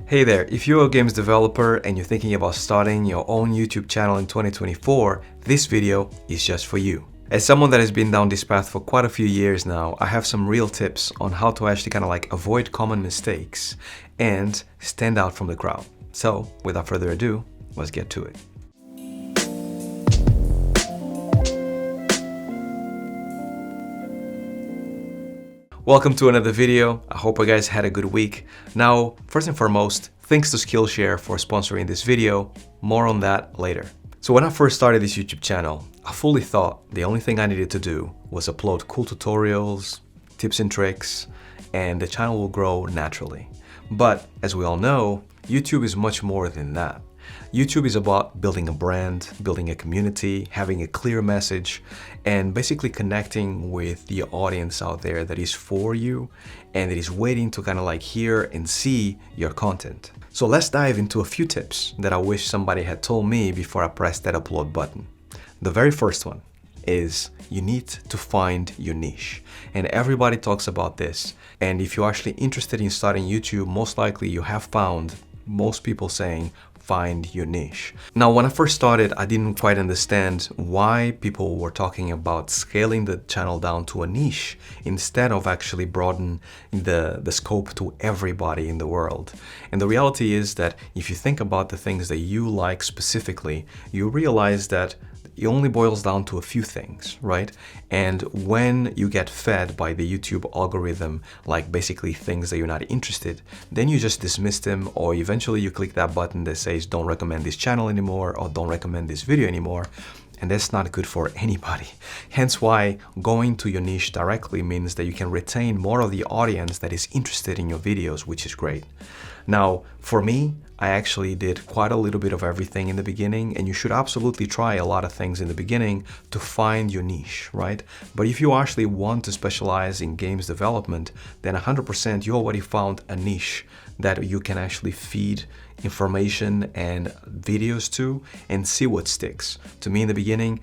Hey there, if you're a games developer and you're thinking about starting your own YouTube channel in 2024, this video is just for you. As someone that has been down this path for quite a few years now, I have some real tips on how to actually avoid common mistakes and stand out from the crowd. So, without further ado, let's get to it. Welcome to another video. I hope you guys had a good week. Now, first and foremost, thanks to Skillshare for sponsoring this video. More on that later. So when I first started this YouTube channel, I fully thought the only thing I needed to do was upload cool tutorials, tips and tricks, and the channel will grow naturally. But as we all know, YouTube is much more than that. YouTube is about building a brand, building a community, having a clear message, and basically connecting with the audience out there that is for you and that is waiting to hear and see your content. So let's dive into a few tips that I wish somebody had told me before I pressed that upload button. The very first one is you need to find your niche. And everybody talks about this. And if you're actually interested in starting YouTube, most likely you have found most people saying, find your niche. Now, when I first started, I didn't quite understand why people were talking about scaling the channel down to a niche instead of actually broaden the scope to everybody in the world. And the reality is that if you think about the things that you like specifically, you realize that it only boils down to a few things, right? And when you get fed by the YouTube algorithm, like basically things that you're not interested, then you just dismiss them, or eventually you click that button that says don't recommend this channel anymore or don't recommend this video anymore. And that's not good for anybody. Hence why going to your niche directly means that you can retain more of the audience that is interested in your videos, which is great. Now, for me, I actually did quite a little bit of everything in the beginning, and you should absolutely try a lot of things in the beginning to find your niche, right? But if you actually want to specialize in games development, then 100% you already found a niche that you can actually feed information and videos to and see what sticks. To me in the beginning,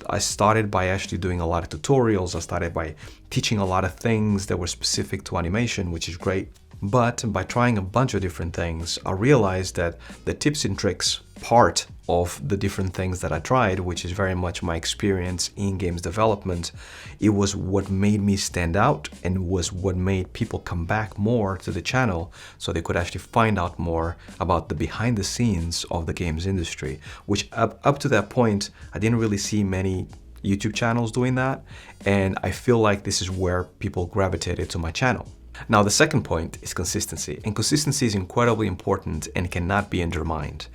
I started by actually doing a lot of tutorials. I started by teaching a lot of things that were specific to animation, which is great. But by trying a bunch of different things, I realized that the tips and tricks part of the different things that I tried, which is very much my experience in games development, it was what made me stand out and was what made people come back more to the channel so they could actually find out more about the behind the scenes of the games industry, which up to that point, I didn't really see many YouTube channels doing that. And I feel like this is where people gravitated to my channel. Now, the second point is consistency, and consistency is incredibly important and cannot be undermined.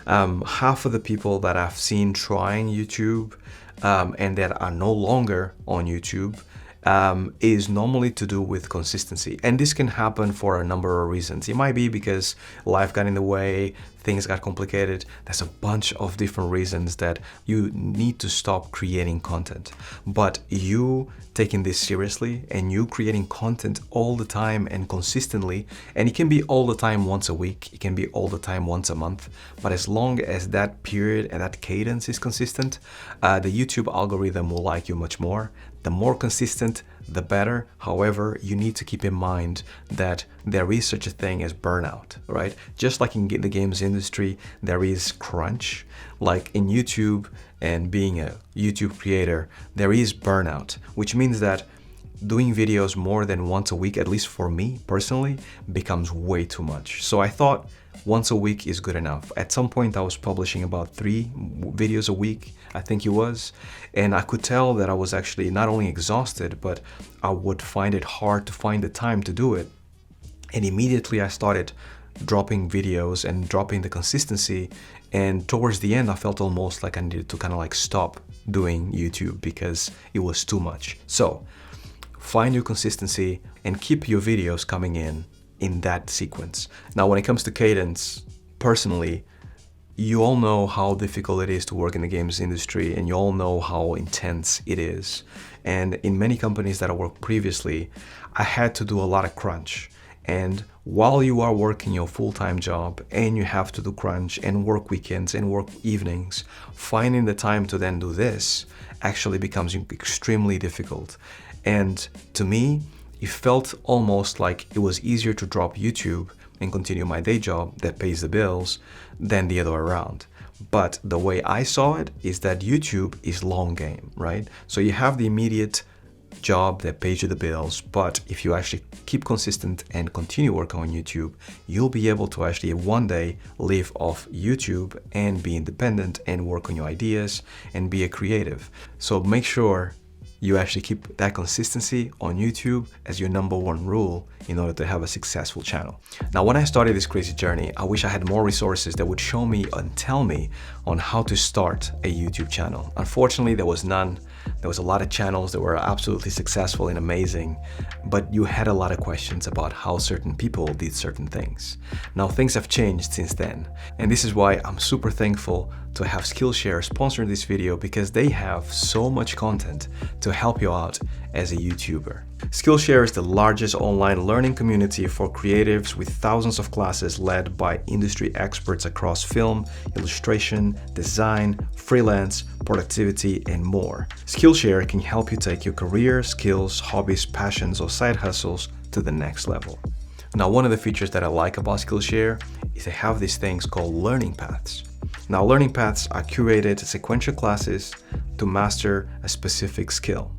Half of the people that I've seen trying YouTube and that are no longer on YouTube is normally to do with consistency. And this can happen for a number of reasons. It might be because life got in the way, things got complicated. There's a bunch of different reasons that you need to stop creating content. But you taking this seriously and you creating content all the time and consistently, and it can be all the time once a week, it can be all the time once a month, but as long as that period and that cadence is consistent, the YouTube algorithm will like you much more. The more consistent, the better. However, you need to keep in mind that there is such a thing as burnout, right? Just like in the games industry, there is crunch. Like in YouTube and being a YouTube creator, there is burnout, which means that doing videos more than once a week, at least for me personally, becomes way too much. So I thought once a week is good enough. At some point I was publishing about 3 videos a week, I think it was, and I could tell that I was actually not only exhausted, but I would find it hard to find the time to do it. And immediately I started dropping videos and dropping the consistency, and towards the end I felt almost like I needed to stop doing YouTube because it was too much. So find your consistency and keep your videos coming in that sequence. Now, when it comes to cadence, personally, you all know how difficult it is to work in the games industry, and you all know how intense it is. And in many companies that I worked previously, I had to do a lot of crunch. And while you are working your full-time job and you have to do crunch and work weekends and work evenings, finding the time to then do this actually becomes extremely difficult. And to me, it felt almost like it was easier to drop YouTube and continue my day job that pays the bills than the other way around. But the way I saw it is that YouTube is long game, right? So you have the immediate job that pays you the bills, but if you actually keep consistent and continue working on YouTube, you'll be able to actually one day live off YouTube and be independent and work on your ideas and be a creative. So make sure you actually keep that consistency on YouTube as your #1 rule in order to have a successful channel. Now, when I started this crazy journey, I wish I had more resources that would show me and tell me on how to start a YouTube channel. Unfortunately, there was none. There was a lot of channels that were absolutely successful and amazing, but you had a lot of questions about how certain people did certain things. Now, things have changed since then, and this is why I'm super thankful to have Skillshare sponsoring this video, because they have so much content to help you out as a YouTuber. Skillshare is the largest online learning community for creatives with thousands of classes led by industry experts across film, illustration, design, freelance, productivity, and more. Skillshare can help you take your career, skills, hobbies, passions, or side hustles to the next level. Now, one of the features that I like about Skillshare is they have these things called learning paths. Now, learning paths are curated sequential classes to master a specific skill.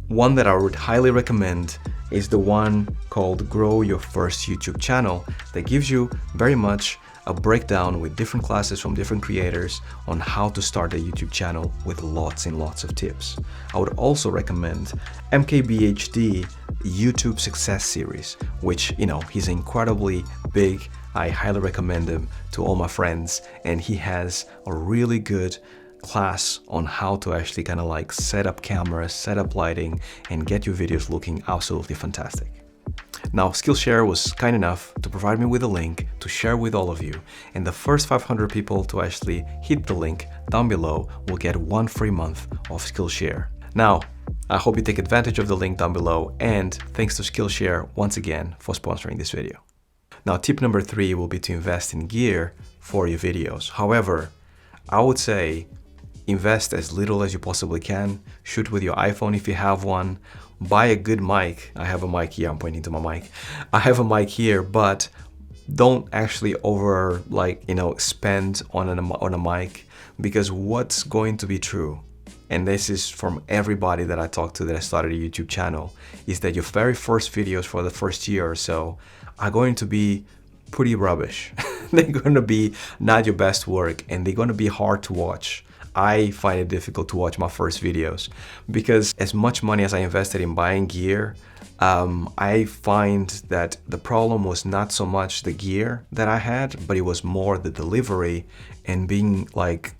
One that I would highly recommend is the one called Grow Your First YouTube Channel, that gives you very much a breakdown with different classes from different creators on how to start a YouTube channel with lots and lots of tips. I would also recommend MKBHD YouTube Success Series, which, he's incredibly big. I highly recommend him to all my friends, and he has a really good class on how to actually kind of like set up cameras, set up lighting, and get your videos looking absolutely fantastic. Now, Skillshare was kind enough to provide me with a link to share with all of you, and the first 500 people to actually hit the link down below will get 1 free month of Skillshare. Now, I hope you take advantage of the link down below, and thanks to Skillshare once again for sponsoring this video. Now, tip number 3 will be to invest in gear for your videos. However, I would say invest as little as you possibly can. Shoot with your iPhone if you have one. Buy a good mic. I have a mic here. I'm pointing to my mic. I have a mic here, but don't actually spend on a mic, because what's going to be true, and this is from everybody that I talked to that started a YouTube channel, is that your very first videos for the first year or so are going to be pretty rubbish. They're going to be not your best work, and they're going to be hard to watch. I find it difficult to watch my first videos, because as much money as I invested in buying gear, I find that the problem was not so much the gear that I had, but it was more the delivery and being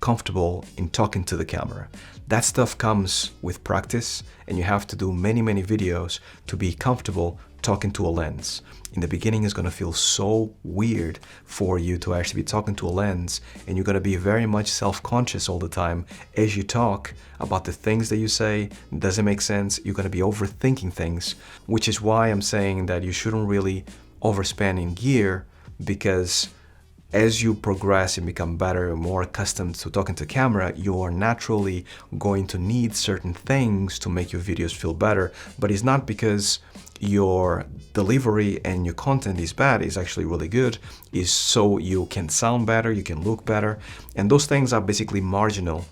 comfortable in talking to the camera. That stuff comes with practice, and you have to do many videos to be comfortable talking to a lens. In the beginning, it's going to feel so weird for you to actually be talking to a lens, and you're going to be very much self-conscious all the time as you talk about the things that you say. Does it make sense? You're going to be overthinking things, which is why I'm saying that you shouldn't really overspend in gear, because as you progress and become better and more accustomed to talking to camera, you are naturally going to need certain things to make your videos feel better. But it's not because your delivery and your content is bad. It's actually really good. It's so you can sound better, you can look better, and those things are basically marginal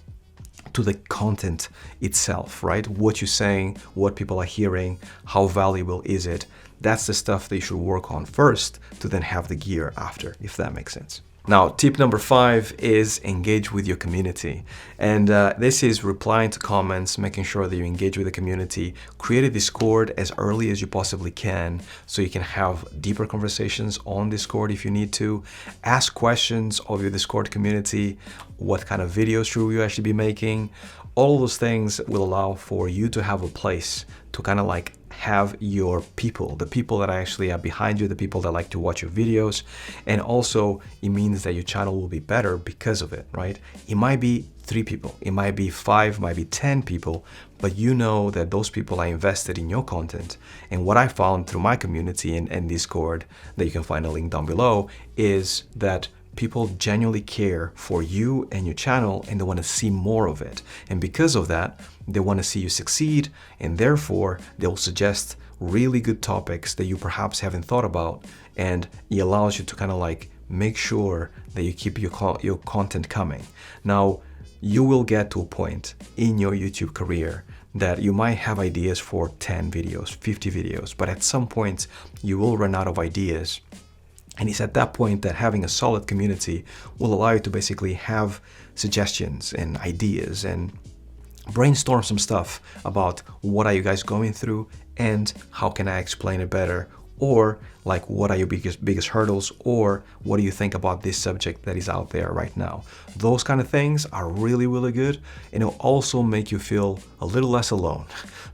to the content itself, right? What you're saying, what people are hearing, how valuable is it? That's the stuff that you should work on first to then have the gear after, if that makes sense. Now, tip number 5 is engage with your community. And this is replying to comments, making sure that you engage with the community. Create a Discord as early as you possibly can so you can have deeper conversations on Discord if you need to. Ask questions of your Discord community. What kind of videos should you actually be making? All of those things will allow for you to have a place to kind of have your people, the people that actually are behind you, the people that like to watch your videos. And also it means that your channel will be better because of it, right? It might be 3 people, it might be 5, might be 10 people, but you know that those people are invested in your content. And what I found through my community and Discord, that you can find a link down below, is that people genuinely care for you and your channel, and they want to see more of it. And because of that, they want to see you succeed, and therefore they'll suggest really good topics that you perhaps haven't thought about, and it allows you to kind of like make sure that you keep your content coming. Now, you will get to a point in your YouTube career that you might have ideas for 10 videos, 50 videos, but at some point you will run out of ideas. And it's at that point that having a solid community will allow you to basically have suggestions and ideas and brainstorm some stuff about what are you guys going through and how can I explain it better, or like what are your biggest hurdles, or what do you think about this subject that is out there right now. Those kind of things are really, really good, and it'll also make you feel a little less alone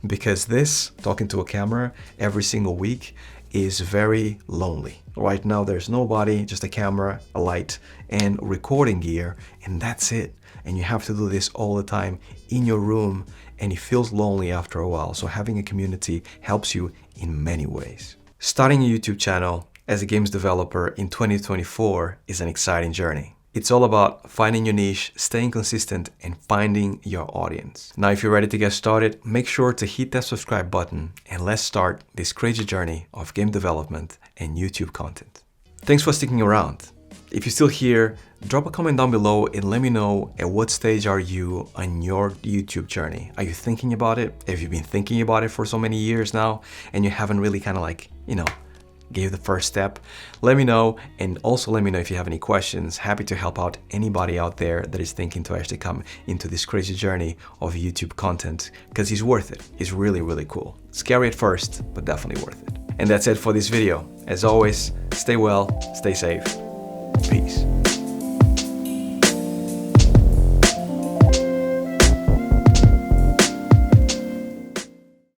because this, talking to a camera every single week, is very lonely. Right now there's nobody, just a camera, a light, and recording gear, and that's it. And you have to do this all the time in your room, and it feels lonely after a while. So having a community helps you in many ways. Starting a YouTube channel as a games developer in 2024 is an exciting journey. It's all about finding your niche, staying consistent, and finding your audience. Now, if you're ready to get started, make sure to hit that subscribe button and let's start this crazy journey of game development and YouTube content. Thanks for sticking around. If you're still here, drop a comment down below and let me know at what stage are you on your YouTube journey. Are you thinking about it? Have you been thinking about it for so many years now and you haven't really kind of like, gave the first step? Let me know, and also let me know if you have any questions. Happy to help out anybody out there that is thinking to actually come into this crazy journey of YouTube content, because it's worth it. It's really, really cool. Scary at first, but definitely worth it. And that's it for this video. As always, stay well, stay safe. Peace.